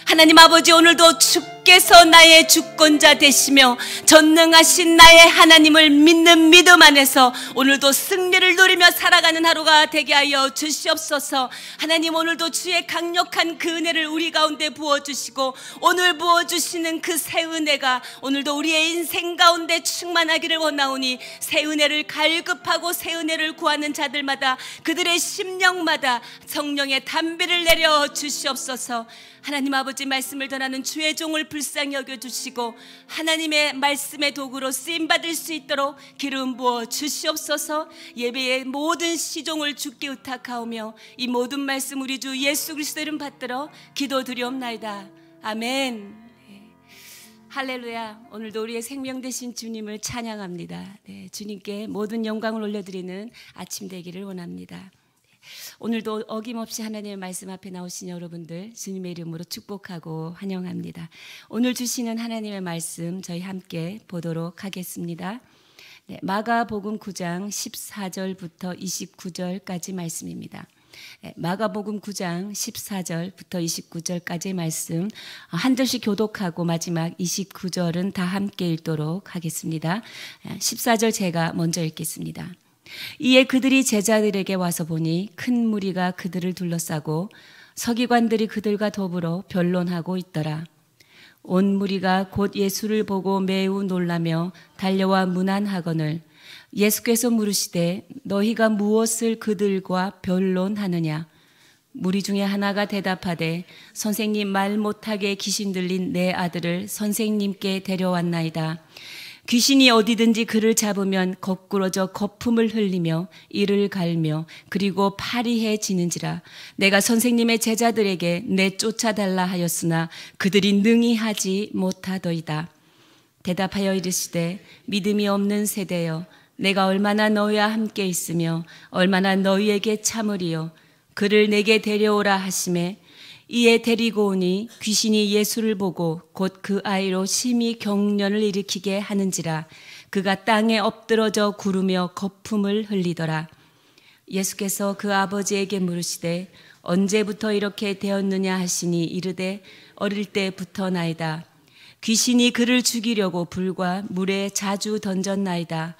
하나님 아버지, 오늘도 주께서 나의 주권자 되시며 전능하신 나의 하나님을 믿는 믿음 안에서 오늘도 승리를 누리며 살아가는 하루가 되게 하여 주시옵소서. 하나님, 오늘도 주의 강력한 그 은혜를 우리 가운데 부어주시고 오늘 부어주시는 그 새 은혜가 오늘도 우리의 인생 가운데 충만하기를 원하오니 새 은혜를 갈급하고 새 은혜를 구하는 자들마다 그들의 심령마다 성령의 담비를 내려 주시옵소서. 하나님 아버지, 말씀을 전하는 주의 종을 불쌍히 여겨주시고 하나님의 말씀의 도구로 쓰임받을 수 있도록 기름 부어 주시옵소서. 예배의 모든 시종을 주께 의탁하오며 이 모든 말씀 우리 주 예수 그리스도 이름 받들어 기도드리옵나이다. 아멘. 할렐루야. 오늘도 우리의 생명 되신 주님을 찬양합니다. 주님께 모든 영광을 올려드리는 아침 되기를 원합니다. 오늘도 어김없이 하나님의 말씀 앞에 나오신 여러분들 주님의 이름으로 축복하고 환영합니다. 오늘 주시는 하나님의 말씀 저희 함께 보도록 하겠습니다. 마가복음 9장 14절부터 29절까지 말씀입니다. 마가복음 9장 14절부터 29절까지의 말씀 한 절씩 교독하고 마지막 29절은 다 함께 읽도록 하겠습니다. 14절 제가 먼저 읽겠습니다. 이에 그들이 제자들에게 와서 보니 큰 무리가 그들을 둘러싸고 서기관들이 그들과 더불어 변론하고 있더라. 온 무리가 곧 예수를 보고 매우 놀라며 달려와 문안하거늘 예수께서 물으시되 너희가 무엇을 그들과 변론하느냐? 무리 중에 하나가 대답하되 선생님, 말 못하게 귀신 들린 내 아들을 선생님께 데려왔나이다. 귀신이 어디든지 그를 잡으면 거꾸러져 거품을 흘리며 이를 갈며 그리고 파리해지는지라. 내가 선생님의 제자들에게 내쫓아달라 하였으나 그들이 능히 하지 못하더이다. 대답하여 이르시되 믿음이 없는 세대여, 내가 얼마나 너희와 함께 있으며 얼마나 너희에게 참으리요. 그를 내게 데려오라 하시매 이에 데리고 오니 귀신이 예수를 보고 곧 그 아이로 심히 경련을 일으키게 하는지라. 그가 땅에 엎드러져 구르며 거품을 흘리더라. 예수께서 그 아버지에게 물으시되 언제부터 이렇게 되었느냐 하시니 이르되 어릴 때부터나이다. 귀신이 그를 죽이려고 불과 물에 자주 던졌나이다.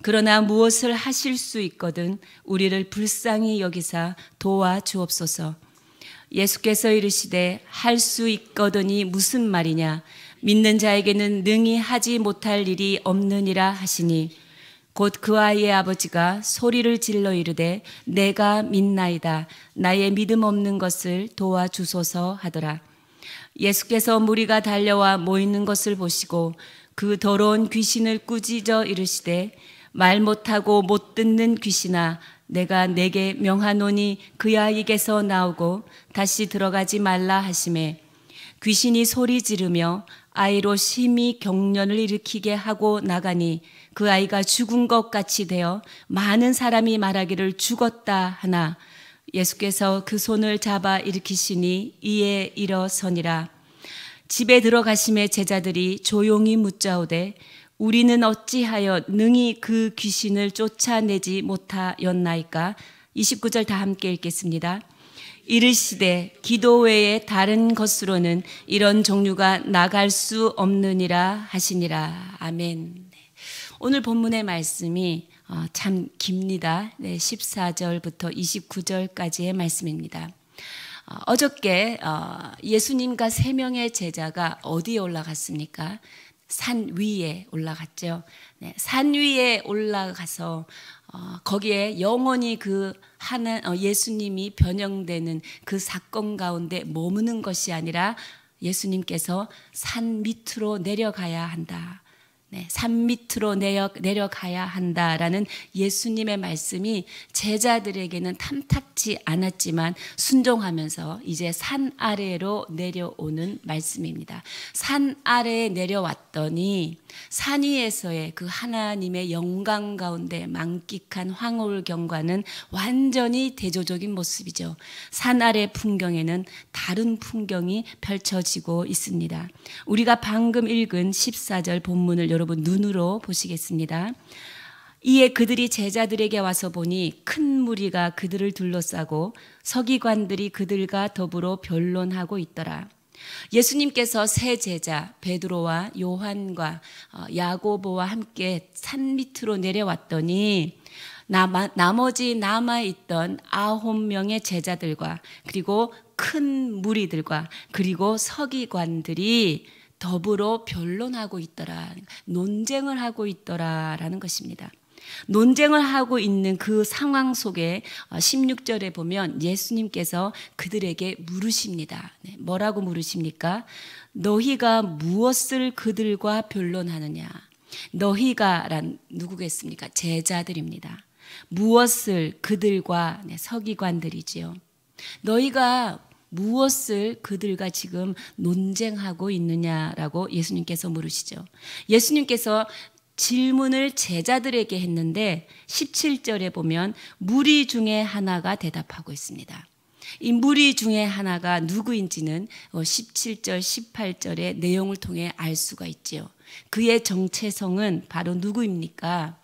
그러나 무엇을 하실 수 있거든 우리를 불쌍히 여기사 도와주옵소서. 예수께서 이르시되 할 수 있거든이 무슨 말이냐? 믿는 자에게는 능히 하지 못할 일이 없느니라 하시니 곧 그 아이의 아버지가 소리를 질러 이르되 내가 믿나이다. 나의 믿음 없는 것을 도와주소서 하더라. 예수께서 무리가 달려와 모이는 것을 보시고 그 더러운 귀신을 꾸짖어 이르시되 말 못하고 못 듣는 귀신아, 내가 내게 명하노니 그 아이에게서 나오고 다시 들어가지 말라 하시매 귀신이 소리 지르며 아이로 심히 경련을 일으키게 하고 나가니 그 아이가 죽은 것 같이 되어 많은 사람이 말하기를 죽었다 하나 예수께서 그 손을 잡아 일으키시니 이에 일어서니라. 집에 들어가심에 제자들이 조용히 묻자오되 우리는 어찌하여 능히 그 귀신을 쫓아내지 못하였나이까? 29절 다 함께 읽겠습니다. 이르시되 기도 외에 다른 것으로는 이런 종류가 나갈 수 없느니라 하시니라. 아멘. 오늘 본문의 말씀이 참 깁니다. 14절부터 29절까지의 말씀입니다. 어저께 예수님과 3명의 제자가 어디에 올라갔습니까? 산 위에 올라갔죠. 산 위에 올라가서 거기에 영원히 그 예수님이 변형되는 그 사건 가운데 머무는 것이 아니라 예수님께서 산 밑으로 내려가야 한다. 산 밑으로 내려가야 한다라는 예수님의 말씀이 제자들에게는 탐탁지 않았지만 순종하면서 이제 산 아래로 내려오는 말씀입니다. 산 아래에 내려왔더니 산 위에서의 그 하나님의 영광 가운데 만끽한 황홀경과는 완전히 대조적인 모습이죠. 산 아래 풍경에는 다른 풍경이 펼쳐지고 있습니다. 우리가 방금 읽은 14절 본문을 여러분 눈으로 보시겠습니다. 이에 그들이 제자들에게 와서 보니 큰 무리가 그들을 둘러싸고 서기관들이 그들과 더불어 변론하고 있더라. 예수님께서 세 제자 베드로와 요한과 야고보와 함께 산 밑으로 내려왔더니 나머지 남아있던 9명의 제자들과 그리고 큰 무리들과 그리고 서기관들이 더불어 변론하고 있더라, 논쟁을 하고 있더라라는 것입니다. 논쟁을 하고 있는 그 상황 속에 16절에 보면 예수님께서 그들에게 물으십니다. 뭐라고 물으십니까? 너희가 무엇을 그들과 변론하느냐? 너희가란 누구겠습니까? 제자들입니다. 무엇을 그들과, 서기관들이지요. 너희가 무엇을 그들과 지금 논쟁하고 있느냐라고 예수님께서 물으시죠. 예수님께서 질문을 제자들에게 했는데 17절에 보면 무리 중에 하나가 대답하고 있습니다. 이 무리 중에 하나가 누구인지는 17절, 18절의 내용을 통해 알 수가 있지요. 그의 정체성은 바로 누구입니까?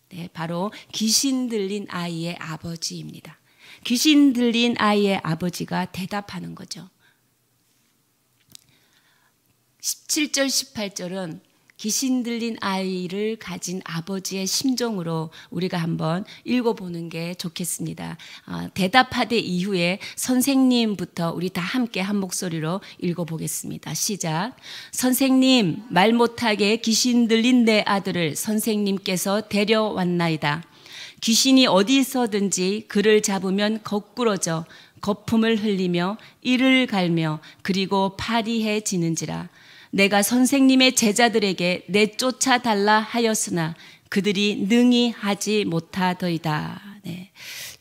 네, 바로 귀신 들린 아이의 아버지입니다. 귀신 들린 아이의 아버지가 대답하는 거죠. 17절, 18절은 귀신 들린 아이를 가진 아버지의 심정으로 우리가 한번 읽어보는 게 좋겠습니다. 대답하되 이후에 선생님부터 우리 다 함께 한 목소리로 읽어보겠습니다. 시작. 선생님, 말 못하게 귀신 들린 내 아들을 선생님께서 데려왔나이다. 귀신이 어디서든지 그를 잡으면 거꾸러져 거품을 흘리며 이를 갈며 그리고 파리해지는지라. 내가 선생님의 제자들에게 내쫓아 달라 하였으나 그들이 능히 하지 못하더이다. 네.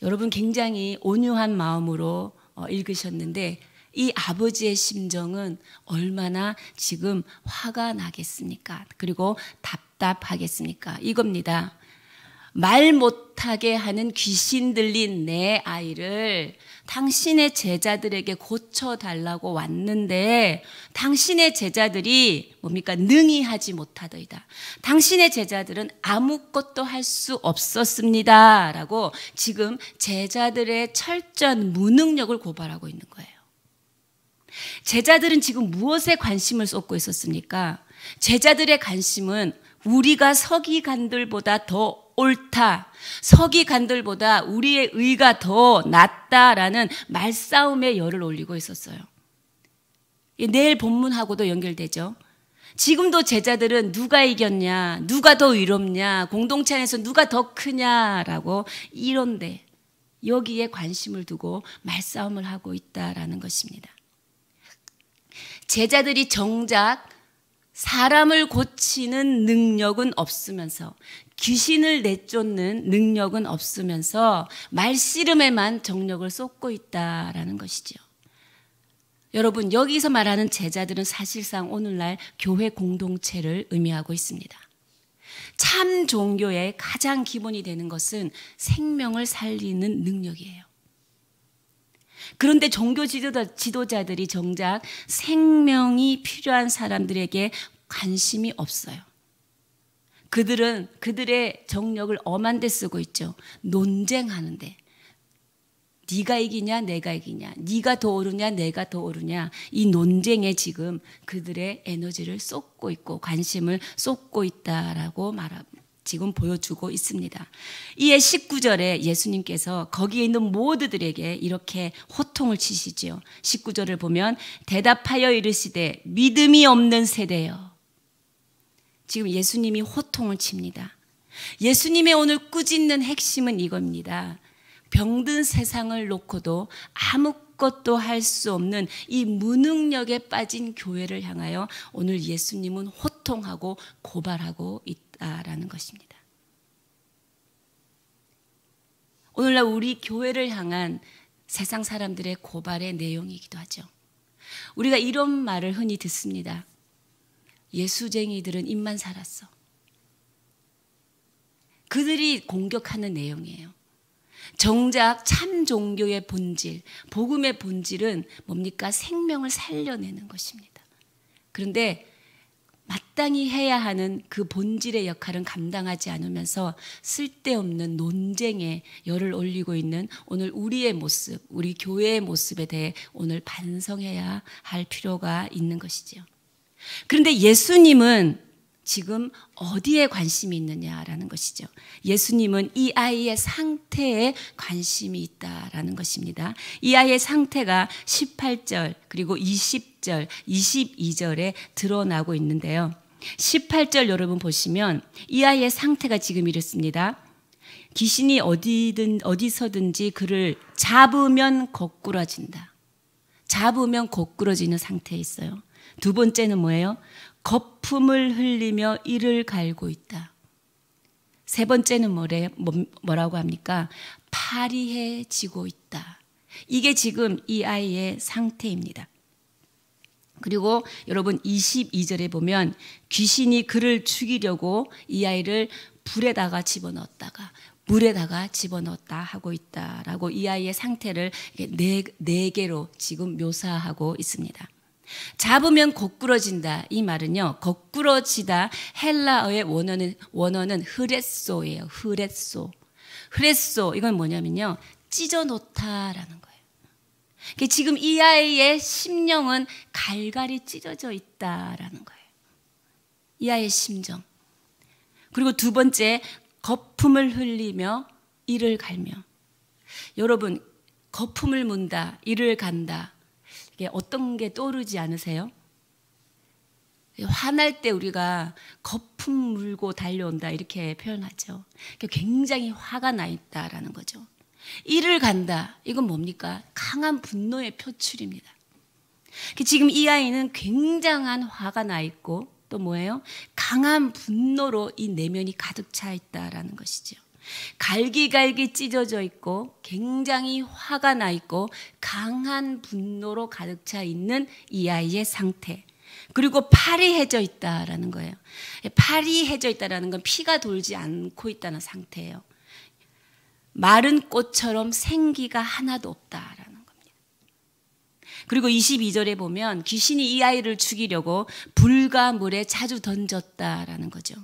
여러분 굉장히 온유한 마음으로 읽으셨는데 이 아버지의 심정은 얼마나 지금 화가 나겠습니까? 그리고 답답하겠습니까? 이겁니다. 말 못하게 하는 귀신 들린 내 아이를 당신의 제자들에게 고쳐달라고 왔는데 당신의 제자들이 뭡니까? 능히 하지 못하더이다. 당신의 제자들은 아무것도 할 수 없었습니다. 라고 지금 제자들의 철저한 무능력을 고발하고 있는 거예요. 제자들은 지금 무엇에 관심을 쏟고 있었습니까? 제자들의 관심은 우리가 서기관들보다 더 옳다. 서기관들보다 우리의 의가 더 낫다라는 말싸움에 열을 올리고 있었어요. 내일 본문하고도 연결되죠. 지금도 제자들은 누가 이겼냐, 누가 더 의롭냐, 공동체 안에서 누가 더 크냐라고 이런데 여기에 관심을 두고 말싸움을 하고 있다라는 것입니다. 제자들이 정작 사람을 고치는 능력은 없으면서 귀신을 내쫓는 능력은 없으면서 말씨름에만 정력을 쏟고 있다라는 것이죠. 여러분, 여기서 말하는 제자들은 사실상 오늘날 교회 공동체를 의미하고 있습니다. 참 종교의 가장 기본이 되는 것은 생명을 살리는 능력이에요. 그런데 종교 지도자들이 정작 생명이 필요한 사람들에게 관심이 없어요. 그들은 그들의 정력을 엄한 데 쓰고 있죠. 논쟁하는데 네가 이기냐 내가 이기냐, 네가 더 옳으냐 내가 더 옳으냐, 이 논쟁에 지금 그들의 에너지를 쏟고 있고 관심을 쏟고 있다라고 지금 보여주고 있습니다. 이에 19절에 예수님께서 거기에 있는 모두들에게 이렇게 호통을 치시지요. 19절을 보면 대답하여 이르시되 믿음이 없는 세대여. 지금 예수님이 호통을 칩니다. 예수님의 오늘 꾸짖는 핵심은 이겁니다. 병든 세상을 놓고도 아무것도 할 수 없는 이 무능력에 빠진 교회를 향하여 오늘 예수님은 호통하고 고발하고 있다라는 것입니다. 오늘날 우리 교회를 향한 세상 사람들의 고발의 내용이기도 하죠. 우리가 이런 말을 흔히 듣습니다. 예수쟁이들은 입만 살았어. 그들이 공격하는 내용이에요. 정작 참 종교의 본질, 복음의 본질은 뭡니까? 생명을 살려내는 것입니다. 그런데 마땅히 해야 하는 그 본질의 역할은 감당하지 않으면서 쓸데없는 논쟁에 열을 올리고 있는 오늘 우리의 모습, 우리 교회의 모습에 대해 오늘 반성해야 할 필요가 있는 것이죠. 그런데 예수님은 지금 어디에 관심이 있느냐라는 것이죠. 예수님은 이 아이의 상태에 관심이 있다라는 것입니다. 이 아이의 상태가 18절 그리고 20절, 22절에 드러나고 있는데요. 18절 여러분 보시면 이 아이의 상태가 지금 이렇습니다. 귀신이 어디서든지 그를 잡으면 거꾸러진다. 잡으면 거꾸러지는 상태에 있어요. 두 번째는 뭐예요? 거품을 흘리며 이를 갈고 있다. 세 번째는 뭐라고 합니까? 파리해지고 있다. 이게 지금 이 아이의 상태입니다. 그리고 여러분 22절에 보면 귀신이 그를 죽이려고 이 아이를 불에다가 집어넣었다가 물에다가 집어넣었다 하고 있다라고 이 아이의 상태를 네 개로 지금 묘사하고 있습니다. 잡으면 거꾸러진다. 이 말은요, 거꾸러지다 헬라어의 원어는 흐레소예요. 흐레소 이건 뭐냐면요, 찢어 놓다라는 거예요. 지금 이 아이의 심령은 갈갈이 찢어져 있다라는 거예요. 이 아이의 심정. 그리고 두 번째, 거품을 흘리며 이를 갈며. 여러분, 거품을 문다, 이를 간다. 어떤 게 떠오르지 않으세요? 화날 때 우리가 거품 물고 달려온다 이렇게 표현하죠. 굉장히 화가 나 있다라는 거죠. 이를 간다, 이건 뭡니까? 강한 분노의 표출입니다. 지금 이 아이는 굉장한 화가 나 있고 또 뭐예요? 강한 분노로 이 내면이 가득 차 있다라는 것이죠. 갈기갈기 찢어져 있고 굉장히 화가 나 있고 강한 분노로 가득 차 있는 이 아이의 상태. 그리고 파리해져 있다라는 거예요. 파리해져 있다라는 건 피가 돌지 않고 있다는 상태예요. 마른 꽃처럼 생기가 하나도 없다라는 겁니다. 그리고 22절에 보면 귀신이 이 아이를 죽이려고 불과 물에 자주 던졌다라는 거죠.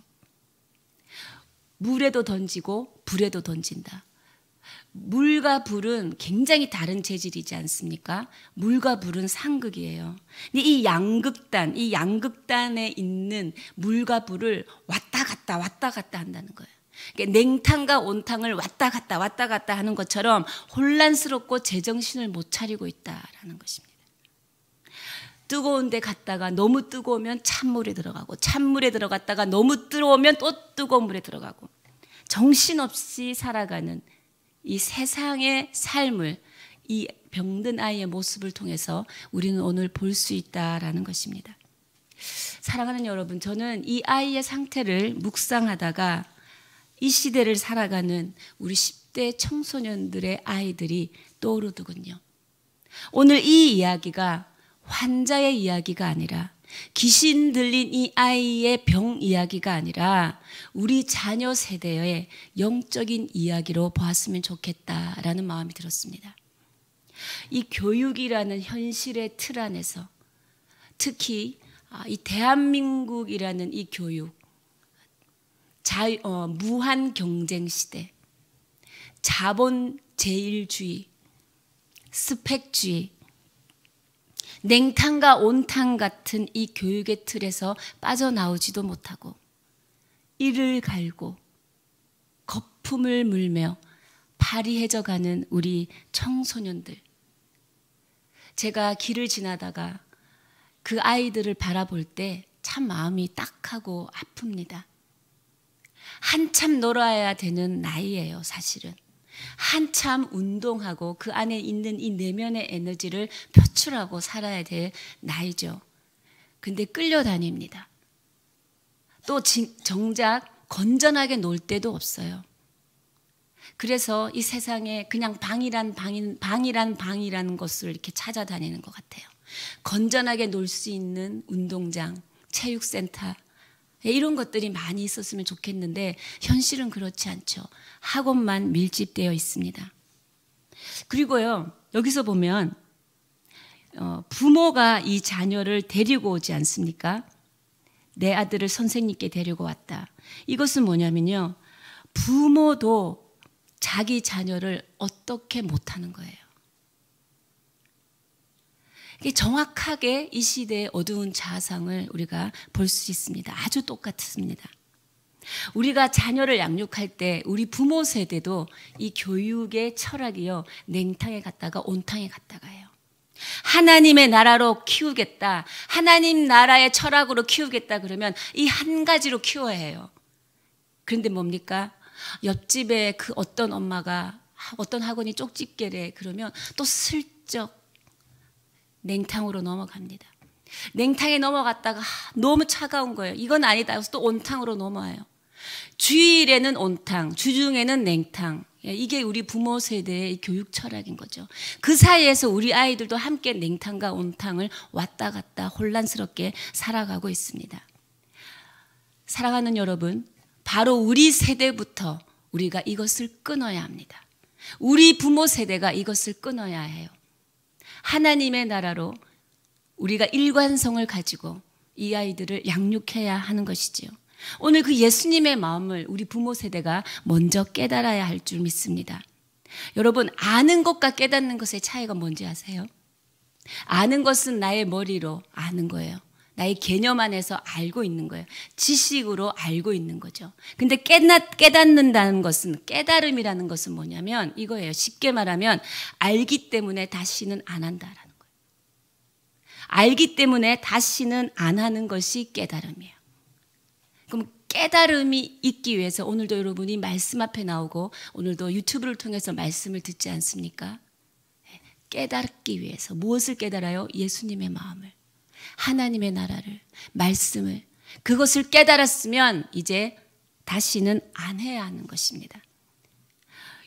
물에도 던지고 불에도 던진다. 물과 불은 굉장히 다른 재질이지 않습니까? 물과 불은 상극이에요. 근데 이 양극단에 있는 물과 불을 왔다 갔다 한다는 거예요. 그러니까 냉탕과 온탕을 왔다 갔다 하는 것처럼 혼란스럽고 제정신을 못 차리고 있다라는 것입니다. 뜨거운 데 갔다가 너무 뜨거우면 찬물에 들어가고 찬물에 들어갔다가 너무 뜨거우면 또 뜨거운 물에 들어가고 정신없이 살아가는 이 세상의 삶을 이 병든 아이의 모습을 통해서 우리는 오늘 볼 수 있다라는 것입니다. 사랑하는 여러분, 저는 이 아이의 상태를 묵상하다가 이 시대를 살아가는 우리 10대 청소년들의 아이들이 떠오르더군요. 오늘 이 이야기가 환자의 이야기가 아니라 귀신 들린 이 아이의 병 이야기가 아니라 우리 자녀 세대의 영적인 이야기로 보았으면 좋겠다라는 마음이 들었습니다. 이 교육이라는 현실의 틀 안에서 특히 이 대한민국이라는 이 교육, 무한 경쟁 시대, 자본 제일주의, 스펙주의, 냉탕과 온탕 같은 이 교육의 틀에서 빠져나오지도 못하고 이를 갈고 거품을 물며 파리해져가는 우리 청소년들. 제가 길을 지나다가 그 아이들을 바라볼 때 참 마음이 딱하고 아픕니다. 한참 놀아야 되는 나이예요, 사실은. 한참 운동하고 그 안에 있는 이 내면의 에너지를 표출하고 살아야 될 나이죠. 근데 끌려다닙니다. 또 정작 건전하게 놀 데도 없어요. 그래서 이 세상에 그냥 방이란 것을 이렇게 찾아다니는 것 같아요. 건전하게 놀 수 있는 운동장, 체육센터, 이런 것들이 많이 있었으면 좋겠는데 현실은 그렇지 않죠. 학원만 밀집되어 있습니다. 그리고요, 여기서 보면 부모가 이 자녀를 데리고 오지 않습니까? 내 아들을 선생님께 데리고 왔다. 이것은 뭐냐면요, 부모도 자기 자녀를 어떻게 못하는 거예요. 정확하게 이 시대의 어두운 자상을 우리가 볼 수 있습니다. 아주 똑같습니다. 우리가 자녀를 양육할 때 우리 부모 세대도 이 교육의 철학이요, 냉탕에 갔다가 온탕에 갔다가 해요. 하나님의 나라로 키우겠다, 하나님 나라의 철학으로 키우겠다 그러면 이 한 가지로 키워야 해요. 그런데 뭡니까? 옆집에 그 어떤 엄마가 어떤 학원이 쪽집게래 그러면 또 슬쩍 냉탕으로 넘어갑니다. 냉탕에 넘어갔다가 너무 차가운 거예요. 이건 아니다 해서 또 온탕으로 넘어와요. 주일에는 온탕, 주중에는 냉탕. 이게 우리 부모 세대의 교육 철학인 거죠. 그 사이에서 우리 아이들도 함께 냉탕과 온탕을 왔다 갔다 혼란스럽게 살아가고 있습니다. 사랑하는 여러분, 바로 우리 세대부터 우리가 이것을 끊어야 합니다. 우리 부모 세대가 이것을 끊어야 해요. 하나님의 나라로 우리가 일관성을 가지고 이 아이들을 양육해야 하는 것이지요. 오늘 그 예수님의 마음을 우리 부모 세대가 먼저 깨달아야 할 줄 믿습니다. 여러분, 아는 것과 깨닫는 것의 차이가 뭔지 아세요? 아는 것은 나의 머리로 아는 거예요. 나의 개념 안에서 알고 있는 거예요. 지식으로 알고 있는 거죠. 근데 깨닫는다는 것은, 깨달음이라는 것은 뭐냐면 이거예요. 쉽게 말하면 알기 때문에 다시는 안 한다라는 거예요. 알기 때문에 다시는 안 하는 것이 깨달음이에요. 그럼 깨달음이 있기 위해서 오늘도 여러분이 말씀 앞에 나오고 오늘도 유튜브를 통해서 말씀을 듣지 않습니까? 깨닫기 위해서 무엇을 깨달아요? 예수님의 마음을, 하나님의 나라를, 말씀을. 그것을 깨달았으면 이제 다시는 안 해야 하는 것입니다.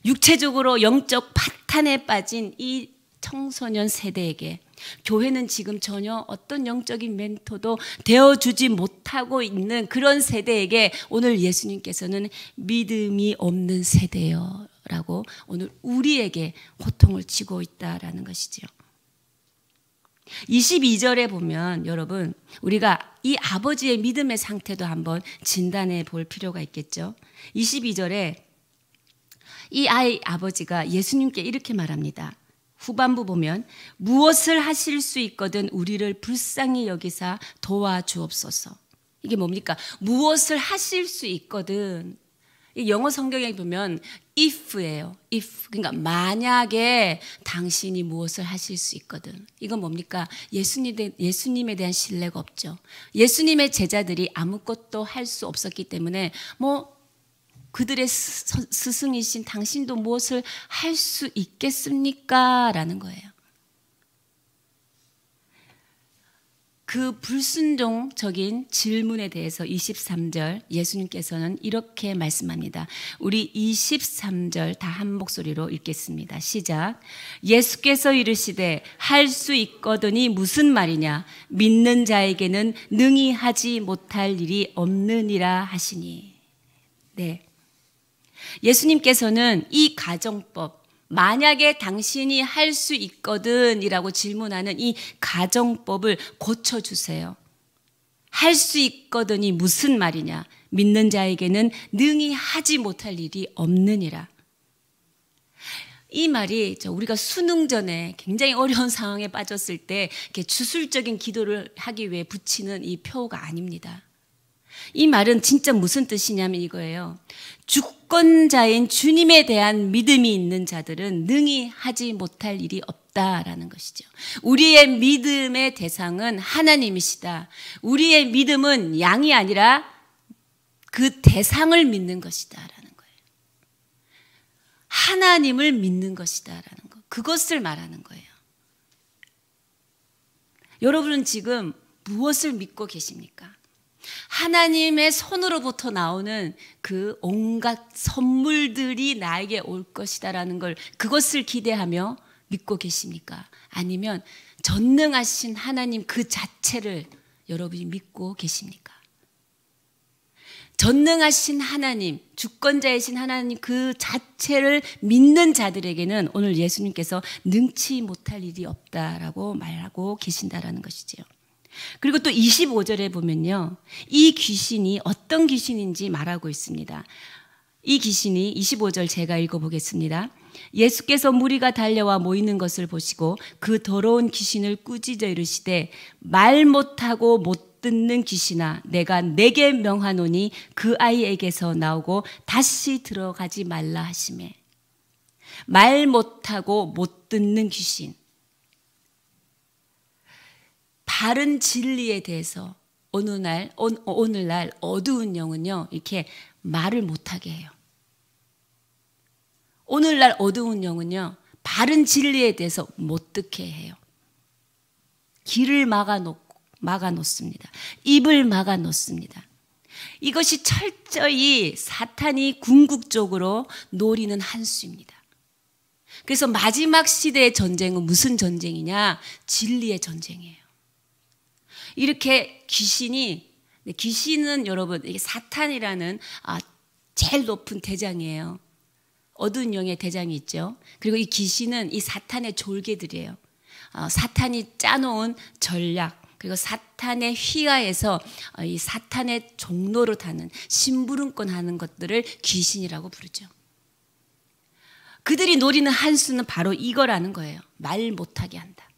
육체적으로 영적 파탄에 빠진 이 청소년 세대에게 교회는 지금 전혀 어떤 영적인 멘토도 되어주지 못하고 있는 그런 세대에게 오늘 예수님께서는 믿음이 없는 세대요 라고 오늘 우리에게 호통을 치고 있다라는 것이지요. 22절에 보면 여러분, 우리가 이 아버지의 믿음의 상태도 한번 진단해 볼 필요가 있겠죠. 22절에 이 아이 아버지가 예수님께 이렇게 말합니다. 후반부 보면 무엇을 하실 수 있거든 우리를 불쌍히 여기사 도와주옵소서. 이게 뭡니까? 무엇을 하실 수 있거든. 영어 성경에 보면 if예요. if. 그러니까 만약에 당신이 무엇을 하실 수 있거든. 이건 뭡니까? 예수님에 대한 신뢰가 없죠. 예수님의 제자들이 아무것도 할 수 없었기 때문에 그들의 스승이신 당신도 무엇을 할 수 있겠습니까? 라는 거예요. 그 불순종적인 질문에 대해서 23절 예수님께서는 이렇게 말씀합니다. 우리 23절 다 한 목소리로 읽겠습니다. 시작. 예수께서 이르시되 할 수 있거든이 무슨 말이냐? 믿는 자에게는 능히 하지 못할 일이 없느니라 하시니. 네. 예수님께서는 이 가정법, 만약에 당신이 할 수 있거든 이라고 질문하는 이 가정법을 고쳐주세요. 할 수 있거든이 무슨 말이냐? 믿는 자에게는 능히 하지 못할 일이 없느니라. 이 말이 우리가 수능 전에 굉장히 어려운 상황에 빠졌을 때 이렇게 주술적인 기도를 하기 위해 붙이는 이 표가 아닙니다. 이 말은 진짜 무슨 뜻이냐면 이거예요. 주권자인 주님에 대한 믿음이 있는 자들은 능히 하지 못할 일이 없다라는 것이죠. 우리의 믿음의 대상은 하나님이시다. 우리의 믿음은 양이 아니라 그 대상을 믿는 것이다라는 거예요. 하나님을 믿는 것이다라는 거. 그것을 말하는 거예요. 여러분은 지금 무엇을 믿고 계십니까? 하나님의 손으로부터 나오는 그 온갖 선물들이 나에게 올 것이다라는 걸, 그것을 기대하며 믿고 계십니까? 아니면 전능하신 하나님 그 자체를 여러분이 믿고 계십니까? 전능하신 하나님, 주권자이신 하나님 그 자체를 믿는 자들에게는 오늘 예수님께서 능치 못할 일이 없다라고 말하고 계신다라는 것이지요. 그리고 또 25절에 보면요, 이 귀신이 어떤 귀신인지 말하고 있습니다. 이 귀신이 25절 제가 읽어보겠습니다. 예수께서 무리가 달려와 모이는 것을 보시고 그 더러운 귀신을 꾸짖어 이르시되 말 못하고 못 듣는 귀신아, 내가 내게 명하노니 그 아이에게서 나오고 다시 들어가지 말라 하시매. 말 못하고 못 듣는 귀신, 바른 진리에 대해서 오늘날 어두운 영은요, 이렇게 말을 못하게 해요. 오늘날 어두운 영은요, 바른 진리에 대해서 못 듣게 해요. 길을 막아놓습니다. 입을 막아놓습니다. 이것이 철저히 사탄이 궁극적으로 노리는 한 수입니다. 그래서 마지막 시대의 전쟁은 무슨 전쟁이냐? 진리의 전쟁이에요. 이렇게 귀신은 여러분, 이게 사탄이라는 제일 높은 대장이에요. 어두운 영의 대장이 있죠. 그리고 이 귀신은 이 사탄의 졸개들이에요. 사탄이 짜놓은 전략, 그리고 사탄의 휘하에서 이 사탄의 종로로 타는 심부름꾼 하는 것들을 귀신이라고 부르죠. 그들이 노리는 한 수는 바로 이거라는 거예요. 말 못하게 한다.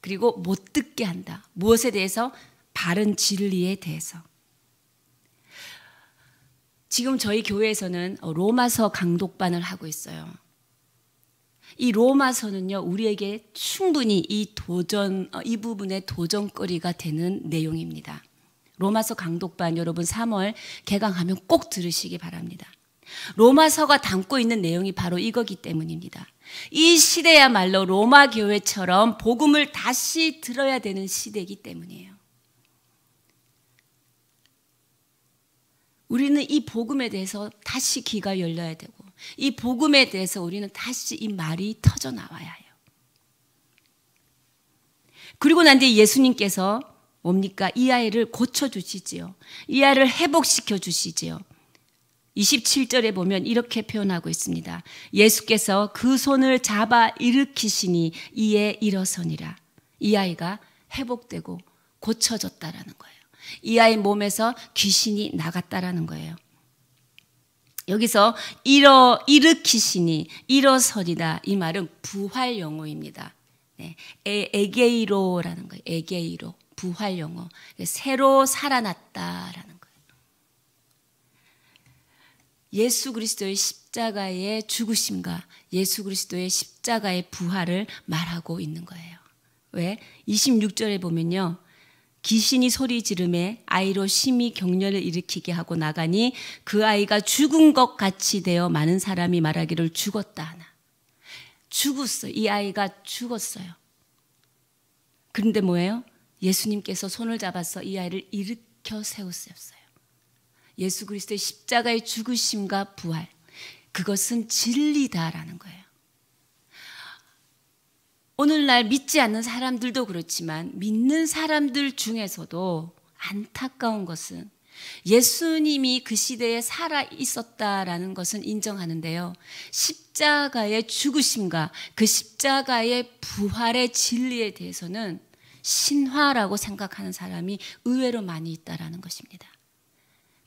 그리고 못 듣게 한다. 무엇에 대해서? 바른 진리에 대해서. 지금 저희 교회에서는 로마서 강독반을 하고 있어요. 이 로마서는요, 우리에게 충분히 이 부분의 도전거리가 되는 내용입니다. 로마서 강독반 여러분 3월 개강하면 꼭 들으시기 바랍니다. 로마서가 담고 있는 내용이 바로 이거기 때문입니다. 이 시대야말로 로마 교회처럼 복음을 다시 들어야 되는 시대이기 때문이에요. 우리는 이 복음에 대해서 다시 귀가 열려야 되고, 이 복음에 대해서 우리는 다시 이 말이 터져 나와야 해요. 그리고 난 뒤에 예수님께서 뭡니까? 이 아이를 고쳐주시지요. 이 아이를 회복시켜 주시지요. 27절에 보면 이렇게 표현하고 있습니다. 예수께서 그 손을 잡아 일으키시니 이에 일어서니라. 이 아이가 회복되고 고쳐졌다라는 거예요. 이 아이 몸에서 귀신이 나갔다라는 거예요. 여기서 일으키시니 일어서리다, 이 말은 부활 용어입니다. 네, 에게이로라는 거예요. 에게이로, 부활 용어. 새로 살아났다라는 거예요. 예수 그리스도의 십자가의 죽으심과 예수 그리스도의 십자가의 부활을 말하고 있는 거예요. 왜? 26절에 보면요, 귀신이 소리 지르매 아이로 심히 격려를 일으키게 하고 나가니 그 아이가 죽은 것 같이 되어 많은 사람이 말하기를 죽었다 하나. 죽었어요. 이 아이가 죽었어요. 그런데 뭐예요? 예수님께서 손을 잡아서 이 아이를 일으켜 세우셨어요. 예수 그리스도의 십자가의 죽으심과 부활, 그것은 진리다라는 거예요. 오늘날 믿지 않는 사람들도 그렇지만 믿는 사람들 중에서도 안타까운 것은 예수님이 그 시대에 살아 있었다라는 것은 인정하는데요, 십자가의 죽으심과 그 십자가의 부활의 진리에 대해서는 신화라고 생각하는 사람이 의외로 많이 있다라는 것입니다.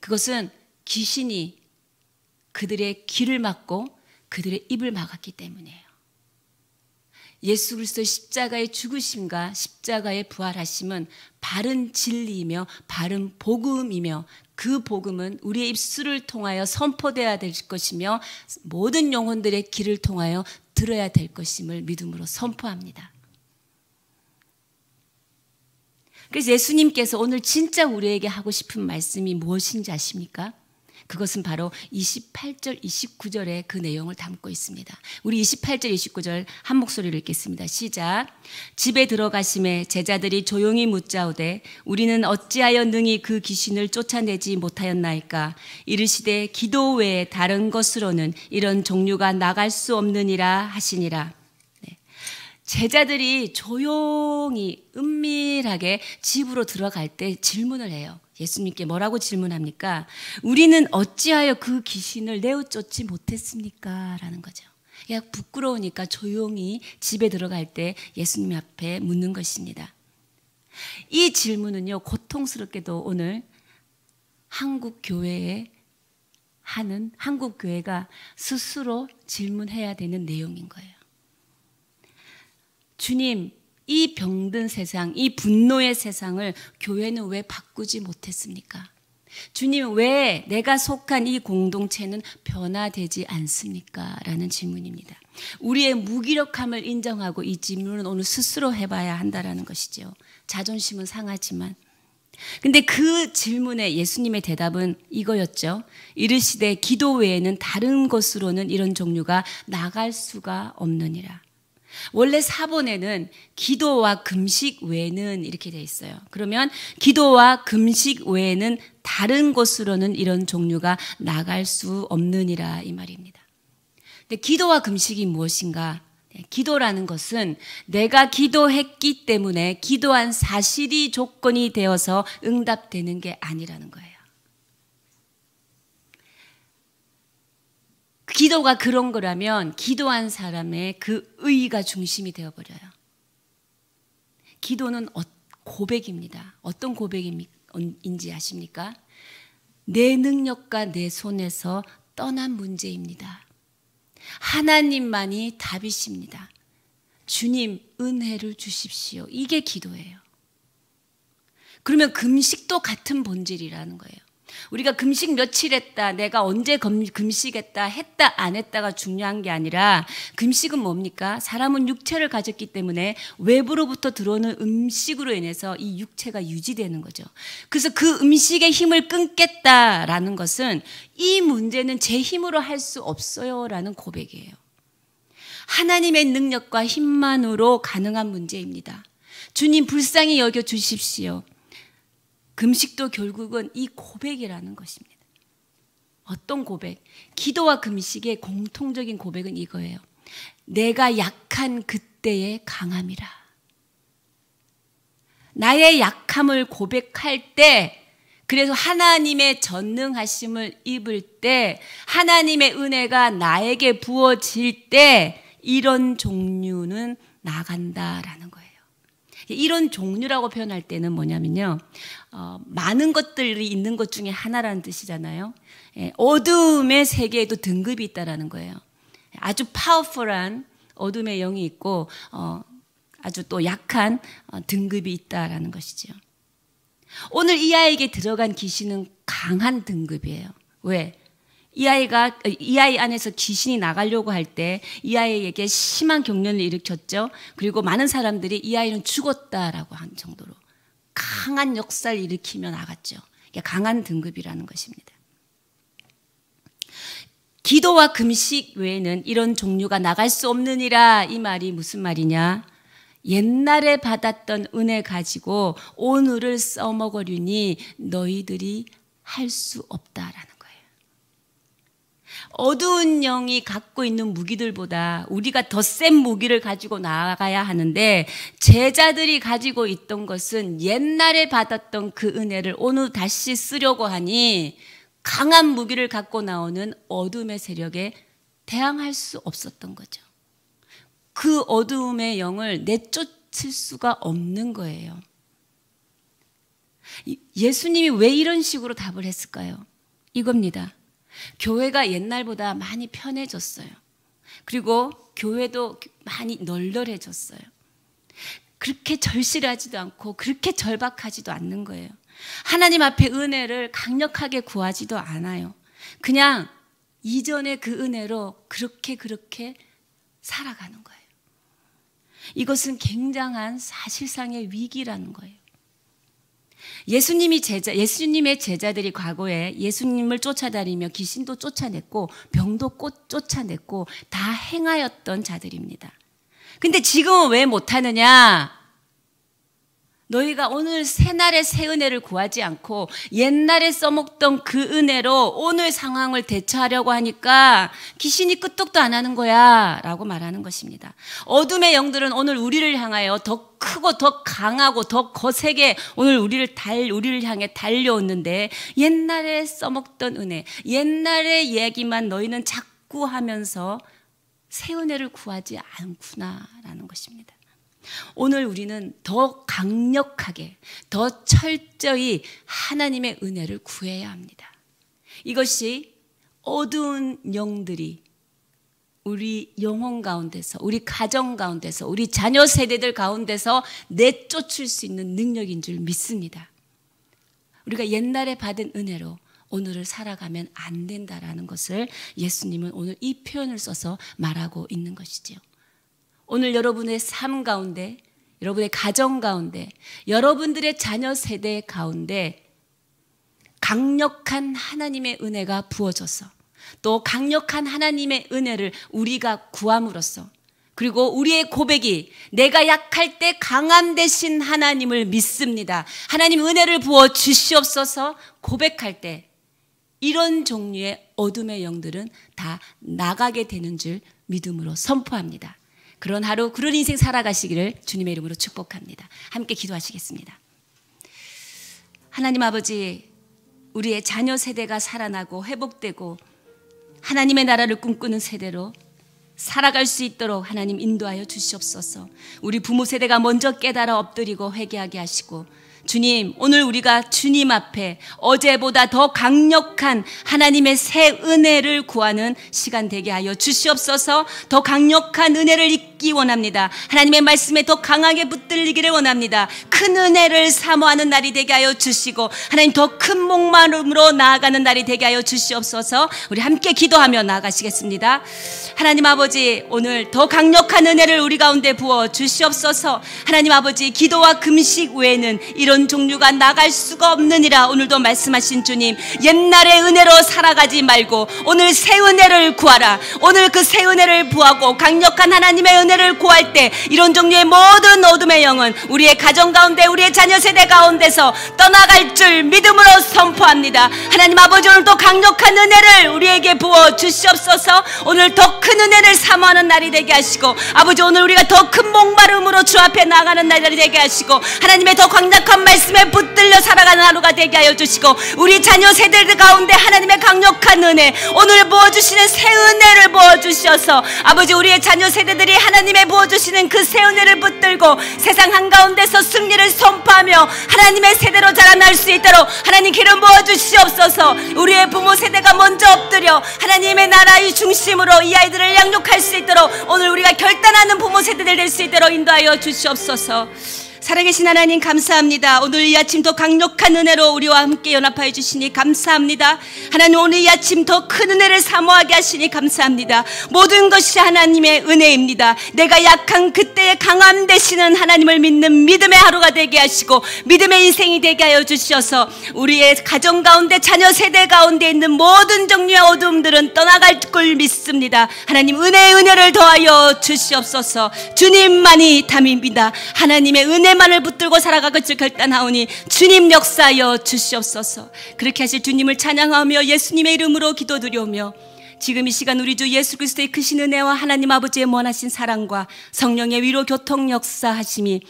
그것은 귀신이 그들의 귀를 막고 그들의 입을 막았기 때문이에요. 예수 그리스도의 십자가의 죽으심과 십자가의 부활하심은 바른 진리이며 바른 복음이며, 그 복음은 우리의 입술을 통하여 선포되어야 될 것이며 모든 영혼들의 귀를 통하여 들어야 될 것임을 믿음으로 선포합니다. 그래서 예수님께서 오늘 진짜 우리에게 하고 싶은 말씀이 무엇인지 아십니까? 그것은 바로 28절, 29절의 그 내용을 담고 있습니다. 우리 28절, 29절 한 목소리로 읽겠습니다. 시작. 집에 들어가심에 제자들이 조용히 묻자오되 우리는 어찌하여 능히 그 귀신을 쫓아내지 못하였나이까? 이르시되 기도 외에 다른 것으로는 이런 종류가 나갈 수 없느니라 하시니라. 제자들이 조용히 은밀하게 집으로 들어갈 때 질문을 해요. 예수님께 뭐라고 질문합니까? 우리는 어찌하여 그 귀신을 내어쫓지 못했습니까? 라는 거죠. 그냥 부끄러우니까 조용히 집에 들어갈 때 예수님 앞에 묻는 것입니다. 이 질문은요, 고통스럽게도 오늘 한국 교회가 스스로 질문해야 되는 내용인 거예요. 주님, 이 병든 세상, 이 분노의 세상을 교회는 왜 바꾸지 못했습니까? 주님, 왜 내가 속한 이 공동체는 변화되지 않습니까? 라는 질문입니다. 우리의 무기력함을 인정하고 이 질문은 오늘 스스로 해봐야 한다는 것이죠. 자존심은 상하지만. 근데 그 질문에 예수님의 대답은 이거였죠. 이르시되 기도 외에는 다른 것으로는 이런 종류가 나갈 수가 없느니라. 원래 사본에는 기도와 금식 외에는 이렇게 돼 있어요. 그러면 기도와 금식 외에는 다른 곳으로는 이런 종류가 나갈 수 없느니라 이 말입니다. 근데 기도와 금식이 무엇인가? 기도라는 것은 내가 기도했기 때문에 기도한 사실이 조건이 되어서 응답되는 게 아니라는 거예요. 기도가 그런 거라면 기도한 사람의 그 의가 중심이 되어버려요. 기도는 고백입니다. 어떤 고백인지 아십니까? 내 능력과 내 손에서 떠난 문제입니다. 하나님만이 답이십니다. 주님, 은혜를 주십시오. 이게 기도예요. 그러면 금식도 같은 본질이라는 거예요. 우리가 금식 며칠 했다, 내가 언제 금식했다, 했다 안 했다가 중요한 게 아니라 금식은 뭡니까? 사람은 육체를 가졌기 때문에 외부로부터 들어오는 음식으로 인해서 이 육체가 유지되는 거죠. 그래서 그 음식의 힘을 끊겠다라는 것은 이 문제는 제 힘으로 할 수 없어요 라는 고백이에요. 하나님의 능력과 힘만으로 가능한 문제입니다. 주님 불쌍히 여겨 주십시오. 금식도 결국은 이 고백이라는 것입니다. 어떤 고백? 기도와 금식의 공통적인 고백은 이거예요. 내가 약한 그때의 강함이라. 나의 약함을 고백할 때, 그래서 하나님의 전능하심을 입을 때, 하나님의 은혜가 나에게 부어질 때 이런 종류는 나간다라는 거예요. 이런 종류라고 표현할 때는 뭐냐면요, 많은 것들이 있는 것 중에 하나라는 뜻이잖아요. 어둠의 세계에도 등급이 있다라는 거예요. 아주 파워풀한 어둠의 영이 있고 아주 또 약한 등급이 있다라는 것이죠. 오늘 이 아이에게 들어간 귀신은 강한 등급이에요. 왜? 이 아이 안에서 귀신이 나가려고 할 때 이 아이에게 심한 경련을 일으켰죠. 그리고 많은 사람들이 이 아이는 죽었다라고 한 정도로 강한 역사를 일으키며 나갔죠. 이게 강한 등급이라는 것입니다. 기도와 금식 외에는 이런 종류가 나갈 수 없느니라 이 말이 무슨 말이냐? 옛날에 받았던 은혜 가지고 오늘을 써먹으려니 너희들이 할 수 없다라는 거예요. 어두운 영이 갖고 있는 무기들보다 우리가 더 센 무기를 가지고 나아가야 하는데, 제자들이 가지고 있던 것은 옛날에 받았던 그 은혜를 오늘 다시 쓰려고 하니 강한 무기를 갖고 나오는 어둠의 세력에 대항할 수 없었던 거죠. 그 어두움의 영을 내쫓을 수가 없는 거예요. 예수님이 왜 이런 식으로 답을 했을까요? 이겁니다. 교회가 옛날보다 많이 편해졌어요. 그리고 교회도 많이 널널해졌어요. 그렇게 절실하지도 않고 그렇게 절박하지도 않는 거예요. 하나님 앞에 은혜를 강력하게 구하지도 않아요. 그냥 이전의 그 은혜로 그렇게 살아가는 거예요. 이것은 굉장한 사실상의 위기라는 거예요. 예수님의 제자들이 과거에 예수님을 쫓아다니며 귀신도 쫓아냈고 병도 쫓아냈고 다 행하였던 자들입니다. 근데 지금은 왜 못하느냐? 너희가 오늘 새날의 새 은혜를 구하지 않고 옛날에 써먹던 그 은혜로 오늘 상황을 대처하려고 하니까 귀신이 끄떡도 안 하는 거야 라고 말하는 것입니다. 어둠의 영들은 오늘 우리를 향하여 더 크고 더 강하고 더 거세게 오늘 우리를 향해 달려오는데, 옛날에 써먹던 은혜, 옛날의 얘기만 너희는 자꾸 하면서 새 은혜를 구하지 않구나라는 것입니다. 오늘 우리는 더 강력하게, 더 철저히 하나님의 은혜를 구해야 합니다. 이것이 어두운 영들이 우리 영혼 가운데서, 우리 가정 가운데서, 우리 자녀 세대들 가운데서 내쫓을 수 있는 능력인 줄 믿습니다. 우리가 옛날에 받은 은혜로 오늘을 살아가면 안 된다라는 것을 예수님은 오늘 이 표현을 써서 말하고 있는 것이죠. 오늘 여러분의 삶 가운데, 여러분의 가정 가운데, 여러분들의 자녀 세대 가운데 강력한 하나님의 은혜가 부어져서, 또 강력한 하나님의 은혜를 우리가 구함으로써, 그리고 우리의 고백이 내가 약할 때 강함 되신 하나님을 믿습니다, 하나님 은혜를 부어 주시옵소서 고백할 때 이런 종류의 어둠의 영들은 다 나가게 되는 줄 믿음으로 선포합니다. 그런 하루, 그런 인생 살아가시기를 주님의 이름으로 축복합니다. 함께 기도하시겠습니다. 하나님 아버지, 우리의 자녀 세대가 살아나고 회복되고 하나님의 나라를 꿈꾸는 세대로 살아갈 수 있도록 하나님 인도하여 주시옵소서. 우리 부모 세대가 먼저 깨달아 엎드리고 회개하게 하시고, 주님, 오늘 우리가 주님 앞에 어제보다 더 강력한 하나님의 새 은혜를 구하는 시간 되게 하여 주시옵소서. 더 강력한 은혜를 잊기 원합니다. 하나님의 말씀에 더 강하게 붙들리기를 원합니다. 큰 은혜를 사모하는 날이 되게 하여 주시고, 하나님 더 큰 목마름으로 나아가는 날이 되게 하여 주시옵소서. 우리 함께 기도하며 나아가시겠습니다. 하나님 아버지, 오늘 더 강력한 은혜를 우리 가운데 부어 주시옵소서. 하나님 아버지, 기도와 금식 외에는 이런 종류가 나갈 수가 없느니라 오늘도 말씀하신 주님, 옛날의 은혜로 살아가지 말고 오늘 새 은혜를 구하라. 오늘 그 새 은혜를 구하고 강력한 하나님의 은혜를 구할 때 이런 종류의 모든 어둠의 영은 우리의 가정 가운데, 우리의 자녀 세대 가운데서 떠나갈 줄 믿음으로 선포합니다. 하나님 아버지, 오늘 또 강력한 은혜를 우리에게 부어 주시옵소서. 오늘 더 큰 은혜를 사모하는 날이 되게 하시고, 아버지 오늘 우리가 더 큰 목마름으로 주 앞에 나가는 날이 되게 하시고, 하나님의 더 강력한 말씀에 붙들려 살아가는 하루가 되게 하여 주시고, 우리 자녀 세대들 가운데 하나님의 강력한 은혜, 오늘 부어주시는 새 은혜를 부어주셔서 아버지, 우리의 자녀 세대들이 하나님의 부어주시는 그 새 은혜를 붙들고 세상 한가운데서 승리를 선포하며 하나님의 세대로 자라날 수 있도록 하나님 기름 부어주시옵소서. 우리의 부모 세대가 먼저 엎드려 하나님의 나라의 중심으로 이 아이들을 양육할 수 있도록 오늘 우리가 결단하는 부모 세대들 될 수 있도록 인도하여 주시옵소서. 살아계신 하나님 감사합니다. 오늘 이 아침 더 강력한 은혜로 우리와 함께 연합하여 주시니 감사합니다. 하나님, 오늘 이 아침 더 큰 은혜를 사모하게 하시니 감사합니다. 모든 것이 하나님의 은혜입니다. 내가 약한 그때에 강함 되시는 하나님을 믿는 믿음의 하루가 되게 하시고 믿음의 인생이 되게 하여 주셔서 우리의 가정 가운데, 자녀 세대 가운데 있는 모든 종류의 어둠들은 떠나갈 걸 믿습니다. 하나님, 은혜의 은혜를 더하여 주시옵소서. 주님만이 답입니다. 하나님의 은혜만을 붙들고 살아가길 결단하오니 주님 역사하여 주시옵소서. 그렇게 하실 주님을 찬양하며 예수님의 이름으로 기도드리오며, 지금 이 시간 우리 주 예수 그리스도의 크신 은혜와 하나님 아버지의 원하신 사랑과 성령의 위로 교통 역사하심이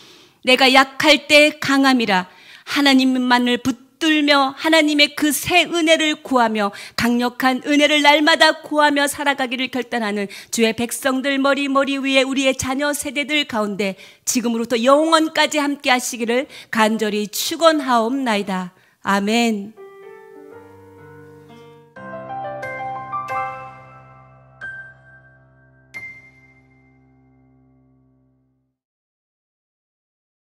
내가 약할 때 강함이라 하나님만을 붙들며 하나님의 그 새 은혜를 구하며 강력한 은혜를 날마다 구하며 살아가기를 결단하는 주의 백성들 머리 위에 우리의 자녀 세대들 가운데 지금으로부터 영원까지 함께 하시기를 간절히 축원하옵나이다. 아멘.